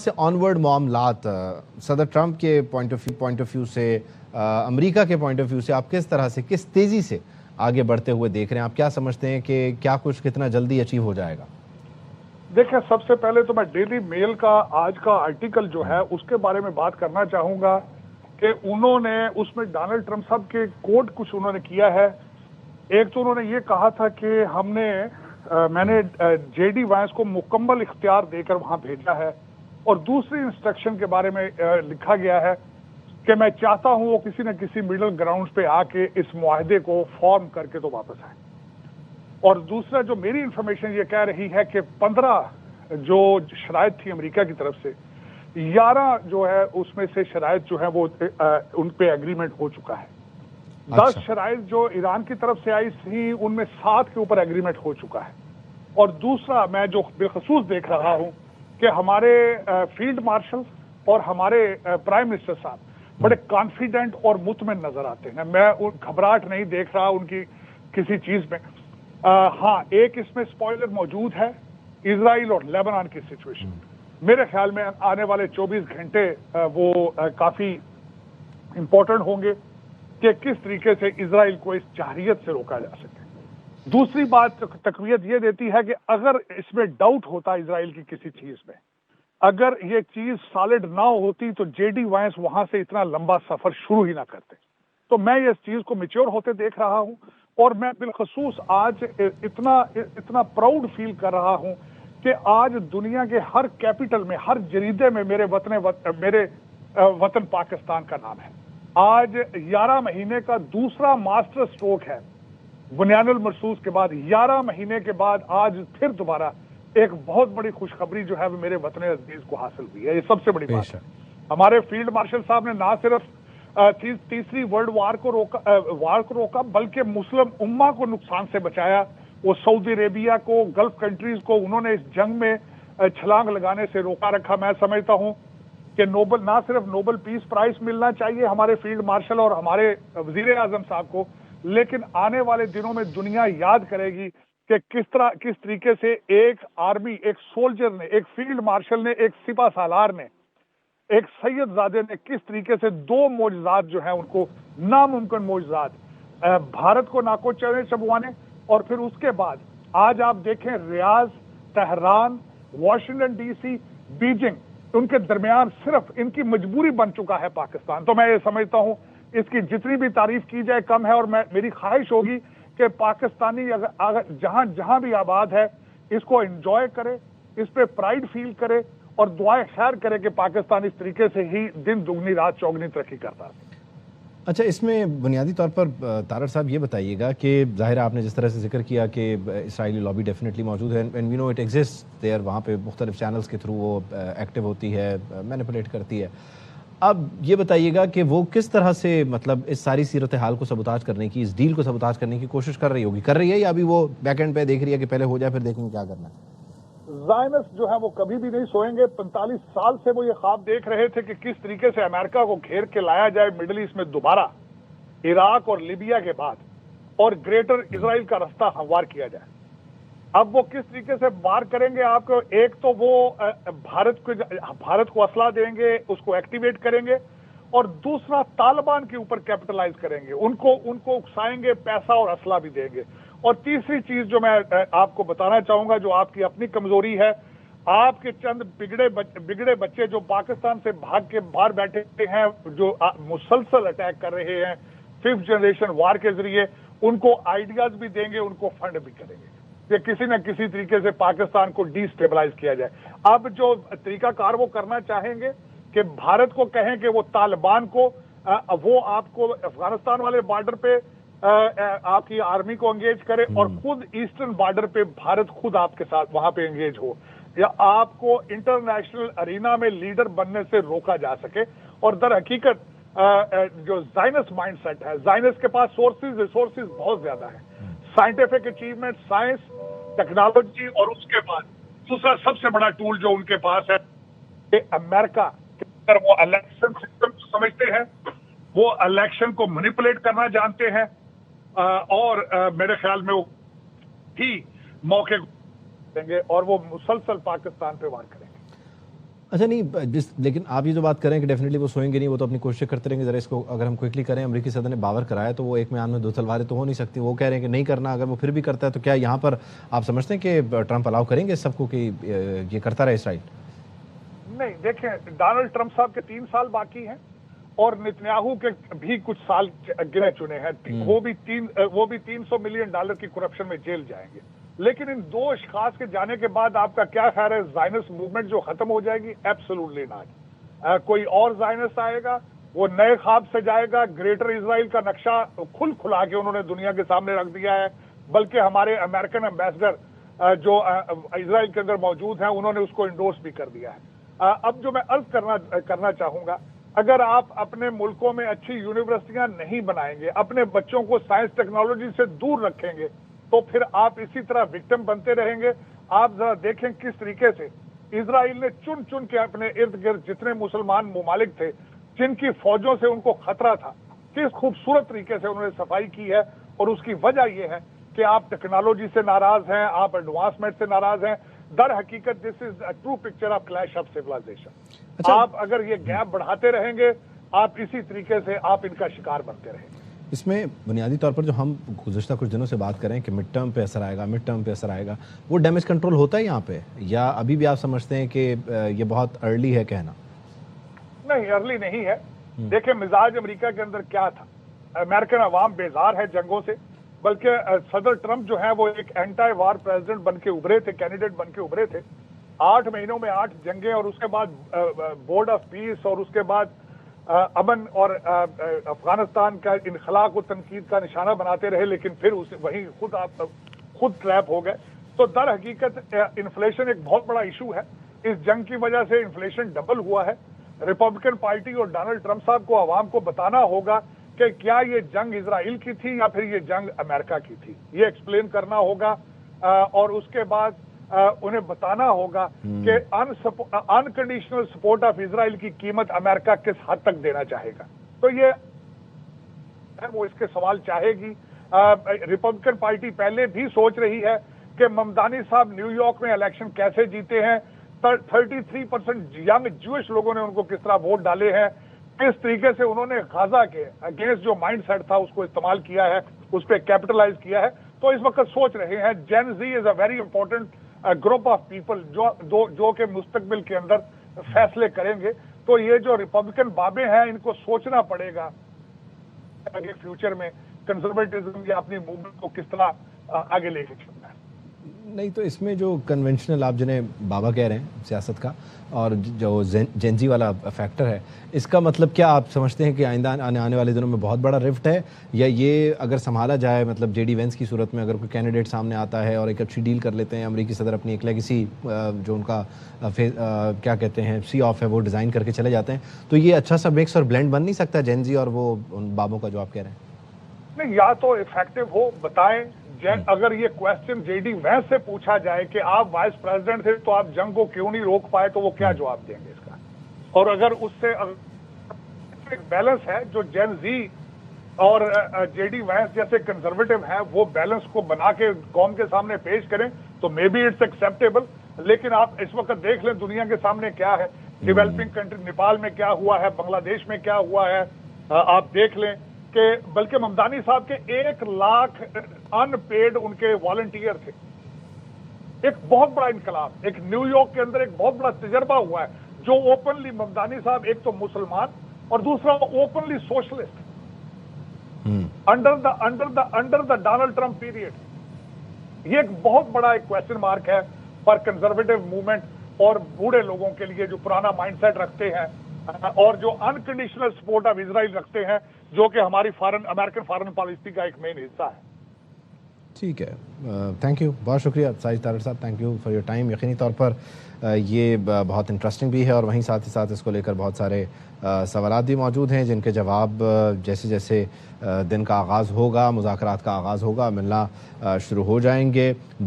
से ऑनवर्ड मामलात सदर ट्रंप के पॉइंट ऑफ व्यू से, अमेरिका के पॉइंट ऑफ व्यू से आप किस तरह से, किस तेजी से आगे बढ़ते हुए देख रहे हैं? आप क्या समझते हैं कि क्या कुछ कितना जल्दी अचीव हो जाएगा? देखिए, सबसे पहले तो मैं डेली मेल का आज का आर्टिकल जो है उसके बारे में बात करना चाहूंगा कि उन्होंने उसमें डोनाल्ड ट्रंप साहब के कोट कुछ उन्होंने किया है। एक तो उन्होंने ये कहा था कि मैंने जेडी वांस को मुकम्मल इख्तियार देकर वहां भेजा है, और दूसरी इंस्ट्रक्शन के बारे में लिखा गया है कि मैं चाहता हूं वो किसी न किसी मिडिल ग्राउंड पे आके इस मुआहदे को फॉर्म करके तो वापस आए। और दूसरा जो मेरी इंफॉर्मेशन ये कह रही है कि 15 जो शराइत थी अमेरिका की तरफ से, 11 जो है उसमें से शराइत जो है वो उन पे एग्रीमेंट हो चुका है। 10 शराइत जो ईरान की तरफ से आई थी उनमें 7 के ऊपर एग्रीमेंट हो चुका है। और दूसरा मैं जो बिलखसूस देख रहा हूं कि हमारे फील्ड मार्शल और हमारे प्राइम मिनिस्टर साहब बड़े कॉन्फिडेंट और मुतमिन नजर आते हैं। मैं घबराहट नहीं देख रहा उनकी किसी चीज में। हाँ, एक इसमें स्पॉइलर मौजूद है, इजराइल और लेबनान की सिचुएशन। मेरे ख्याल में आने वाले 24 घंटे वो काफी इंपॉर्टेंट होंगे कि किस तरीके से इजराइल को इस जारहियत से रोका जा सके। दूसरी बात तकवीत ये देती है कि अगर इसमें डाउट होता इजराइल की किसी चीज में, अगर ये चीज सॉलिड ना होती तो जेडी वांस वहां से इतना लंबा सफर शुरू ही ना करते। तो मैं इस चीज को मैच्योर होते देख रहा हूं, और मैं बिलखसूस आज इतना प्राउड फील कर रहा हूं कि आज दुनिया के हर कैपिटल में, हर जरीदे में मेरे वतन पाकिस्तान का नाम है। आज 11 महीने का दूसरा मास्टर स्ट्रोक है बुनियानुल मरसूस के बाद। 11 महीने के बाद आज फिर दोबारा एक बहुत बड़ी खुशखबरी जो है वो मेरे वतन अजीज को हासिल हुई है। ये सबसे बड़ी बात है। हमारे फील्ड मार्शल साहब ने ना सिर्फ तीसरी वर्ल्ड वार को रोका बल्कि मुस्लिम उम्मा को नुकसान से बचाया। वो सऊदी अरेबिया को, गल्फ कंट्रीज को उन्होंने इस जंग में छलांग लगाने से रोका रखा। मैं समझता हूं कि ना सिर्फ नोबेल पीस प्राइज मिलना चाहिए हमारे फील्ड मार्शल और हमारे वजीर आजम साहब को, लेकिन आने वाले दिनों में दुनिया याद करेगी कि किस तरीके से एक आर्मी, एक सोल्जर ने, एक फील्ड मार्शल ने, एक सिपा सालार ने, एक सैयदजादे ने किस तरीके से 2 मौजज़ात जो है उनको, नामुमकिन मौजज़ात, भारत को नाको चबवाने, और फिर उसके बाद आज आप देखें रियाज, तेहरान, वॉशिंगटन डीसी, बीजिंग, उनके दरमियान सिर्फ इनकी मजबूरी बन चुका है पाकिस्तान। तो मैं ये समझता हूं इसकी जितनी भी तारीफ की जाए कम है, और मेरी ख्वाहिश होगी कि पाकिस्तानी अगर जहां भी आबाद है इसको एंजॉय करे, इस पे प्राइड फील करे, और दुआएं खैर करे कि पाकिस्तान इस तरीके से ही दिन दुगनी रात चौगनी तरक्की करता है। अच्छा, इसमें बुनियादी तौर पर तारड़ साहब ये बताइएगा कि जाहिर है आपने जिस तरह से जिक्र किया कि इसराइली लॉबी डेफिनेटली मौजूद है, and we know it exist there, वहाँ पे मुख्तलिफ चैनल्स के थ्रू वो एक्टिव होती है, मैनिपुलेट करती है। अब ये बताइएगा कि वो किस तरह से मतलब इस सारी सीरत हाल को सबूताज करने की, इस डील को सबूताज करने की कोशिश कर रही है, या अभी वो बैक एंड पे देख रही है कि पहले हो जाए फिर देखेंगे क्या करना है? ज़ायनिस्ट जो है वो कभी भी नहीं सोएंगे। 45 साल से वो ये ख्वाब देख रहे थे कि किस तरीके से अमेरिका को घेर के लाया जाए मिडिल ईस्ट में दोबारा, इराक और लीबिया के बाद, और ग्रेटर इजराइल का रास्ता हमवार किया जाए। अब वो किस तरीके से वार करेंगे आपको, एक तो वो भारत को असला देंगे, उसको एक्टिवेट करेंगे, और दूसरा तालिबान के ऊपर कैपिटलाइज करेंगे, उनको उकसाएंगे, पैसा और असला भी देंगे। और तीसरी चीज जो मैं आपको बताना चाहूंगा, जो आपकी अपनी कमजोरी है, आपके चंद बिगड़े बच्चे जो पाकिस्तान से भाग के बाहर बैठे हैं, जो मुसलसल अटैक कर रहे हैं 5th जनरेशन वार के जरिए, उनको आइडियाज भी देंगे, उनको फंड भी करेंगे कि किसी न किसी तरीके से पाकिस्तान को डिस्टेबलाइज किया जाए। अब जो तरीकाकार वो करना चाहेंगे कि भारत को कहें कि वो तालिबान को, वो आपको अफगानिस्तान वाले बॉर्डर पे आपकी आर्मी को एंगेज करे, और खुद ईस्टर्न बॉर्डर पे भारत खुद आपके साथ वहां पे एंगेज हो, या आपको इंटरनेशनल अरीना में लीडर बनने से रोका जा सके। और दर हकीकत जो ज़ायनिस्ट माइंडसेट है, ज़ायनिस्ट के पास रिसोर्सेज बहुत ज्यादा है, साइंटिफिक अचीवमेंट, साइंस, टेक्नोलॉजी, और उसके बाद दूसरा सबसे बड़ा टूल जो उनके पास है कि अमेरिका के अंदर वो इलेक्शन सिस्टम को समझते हैं, वो इलेक्शन को मैनिपुलेट करना जानते हैं, और मेरे ख्याल में वो ही मौके देंगे और वो मुसलसल पाकिस्तान पे वार करेंगे। अच्छा नहीं लेकिन आप ये जो बात करें कि डेफिनेटली वो सोएंगे नहीं, वो तो अपनी कोशिश करते रहेंगे। जरा इसको अगर हम क्विकली करें, अमेरिकी सदर ने बावर कराया तो वो एक म्यान में दो तलवारें तो हो नहीं सकती। वो कह रहे हैं कि नहीं करना, अगर वो फिर भी करता है तो क्या यहाँ पर आप समझते हैं कि ट्रंप अलाउ करेंगे सबको कि ये करता रहे इसराइल? नहीं, देखें, डोनाल्ड ट्रंप साहब के 3 साल बाकी हैं और नेतन्याहू के भी कुछ साल गिने चुने हैं। वो भी 300 मिलियन डॉलर की करप्शन में जेल जाएंगे। लेकिन इन दो अशखास के जाने के बाद आपका क्या ख्याल है, ज़ायनिस्ट मूवमेंट जो खत्म हो जाएगी? Absolutely not. कोई और ज़ायनिस्ट आएगा, वो नए ख्वाब से जाएगा। ग्रेटर इजराइल का नक्शा खुला के उन्होंने दुनिया के सामने रख दिया है। बल्कि हमारे अमेरिकन एम्बेसडर जो इजराइल के अंदर मौजूद हैं, उन्होंने उसको इंडोर्स भी कर दिया है। अब जो मैं अर्ज करना चाहूंगा, अगर आप अपने मुल्कों में अच्छी यूनिवर्सिटियां नहीं बनाएंगे, अपने बच्चों को साइंस टेक्नोलॉजी से दूर रखेंगे, तो फिर आप इसी तरह विक्टिम बनते रहेंगे। आप जरा देखें किस तरीके से इजराइल ने चुन चुन के अपने इर्द गिर्द जितने मुसलमान मुमालिक थे, जिनकी फौजों से उनको खतरा था, किस खूबसूरत तरीके से उन्होंने सफाई की है। और उसकी वजह यह है कि आप टेक्नोलॉजी से नाराज हैं, आप एडवांसमेंट से नाराज हैं। दर हकीकत this is a true picture of clash of civilisation. अच्छा, आप अगर ये गैप बढ़ाते रहेंगे, आप इसी तरीके से आप इनका शिकार बनते रहेंगे। इसमें बुनियादी तौर पर जो हम गुज़श्ता कुछ दिनों से बात करें कि मिड टर्म पे असर आएगा, मिड टर्म पे असर आएगा, वो डैमेज कंट्रोल होता है यहाँ पे, या अभी भी आप समझते हैं कि ये बहुत अर्ली है कहना? नहीं, अर्ली नहीं है। देखिए, मिजाज अमेरिका के अंदर क्या था, अमेरिकन अवाम बेजार है जंगों से। बल्कि सदर ट्रंप जो है वो एक एंटी वार प्रेसिडेंट बन के उभरे थे, कैंडिडेट बन के उभरे थे। 8 महीनों में 8 जंगें, और उसके बाद बोर्ड ऑफ पीस, और उसके बाद अमन और अफगानिस्तान का इनखला को तनकीद का निशाना बनाते रहे। लेकिन फिर उसे वहीं खुद ट्रैप हो गए। तो दर हकीकत इन्फ्लेशन एक बहुत बड़ा इशू है। इस जंग की वजह से इन्फ्लेशन डबल हुआ है। रिपब्लिकन पार्टी और डोनाल्ड ट्रंप साहब को आवाम को बताना होगा कि क्या ये जंग इजराइल की थी या फिर ये जंग अमेरिका की थी। ये एक्सप्लेन करना होगा। और उसके बाद उन्हें बताना होगा कि अनकंडीशनल सपोर्ट ऑफ इजराइल की कीमत अमेरिका किस हद तक देना चाहेगा। तो ये वो इसके सवाल चाहेगी। रिपब्लिकन पार्टी पहले भी सोच रही है कि ममदानी साहब न्यूयॉर्क में इलेक्शन कैसे जीते हैं। 33% यंग ज्यूइश लोगों ने उनको किस तरह वोट डाले हैं, किस तरीके से उन्होंने गाजा के अगेंस्ट जो माइंड सेट था उसको इस्तेमाल किया है, उस पर कैपिटलाइज किया है। तो इस वक्त सोच रहे हैं Gen Z is a very important group of people जो के मुस्तकबिल के अंदर फैसले करेंगे। तो ये जो रिपब्लिकन बाबे हैं, इनको सोचना पड़ेगा आगे फ्यूचर में कंजर्वेटिज्म या अपनी मूवमेंट को किस तरह आगे लेके चलना है। नहीं तो इसमें जो कन्वेंशनल आप जिन्हें बाबा कह रहे हैं सियासत का, और जो जेंजी वाला फैक्टर है, इसका मतलब क्या आप समझते हैं कि आइंदा आने वाले दिनों में बहुत बड़ा रिफ्ट है, या ये अगर संभाला जाए, मतलब जेडी वेंस की सूरत में अगर कोई कैंडिडेट सामने आता है और एक अच्छी डील कर लेते हैं, अमेरिकी सदर अपनी एक लेगेसी जो उनका क्या कहते हैं सी ऑफ है वो डिज़ाइन करके चले जाते हैं, तो ये अच्छा सा मिक्स और ब्लेंड बन नहीं सकता जेंजी और वो उन बाबों का जो आप कह रहे हैं? नहीं, या तो इफेक्टिव हो, बताएं। अगर ये क्वेश्चन जेडी वैंस से पूछा जाए कि आप वाइस प्रेसिडेंट थे तो आप जंग को क्यों नहीं रोक पाए, तो वो क्या जवाब देंगे इसका? और अगर उससे एक बैलेंस है जो जेन जी और जेडी वैंस जैसे कंजर्वेटिव हैं, वो बैलेंस को बना के कौम के सामने पेश करें, तो मे बी इट्स एक्सेप्टेबल। लेकिन आप इस वक्त देख लें दुनिया के सामने क्या है, डेवलपिंग कंट्री नेपाल में क्या हुआ है, बांग्लादेश में क्या हुआ है। आप देख लें कि बल्कि ममदानी साहब के 1 लाख अनपेड उनके वॉलंटियर थे। एक बहुत बड़ा इनकलाब, एक न्यूयॉर्क के अंदर एक बहुत बड़ा तजर्बा हुआ है, जो ओपनली ममदानी साहब एक तो मुसलमान और दूसरा openly socialist under the Donald Trump period. ये एक बहुत बड़ा एक क्वेश्चन मार्क है फॉर कंजर्वेटिव मूवमेंट और बूढ़े लोगों के लिए जो पुराना माइंडसेट रखते हैं और जो अनकंडीशनल सपोर्ट ऑफ इजराइल रखते हैं, जो कि हमारी अमेरिकन फॉरेन पॉलिसी का एक मेन हिस्सा है। ठीक है, थैंक यू, बहुत शुक्रिया साजिद तारड़ साहब, thank you for your time. यकीनी तौर पर ये बहुत इंटरेस्टिंग भी है, और वहीं साथ ही साथ इसको लेकर बहुत सारे सवालात भी मौजूद हैं जिनके जवाब जैसे जैसे दिन का आगाज़ होगा, मुज़ाकरात का आगाज़ होगा, मिलना शुरू हो जाएंगे।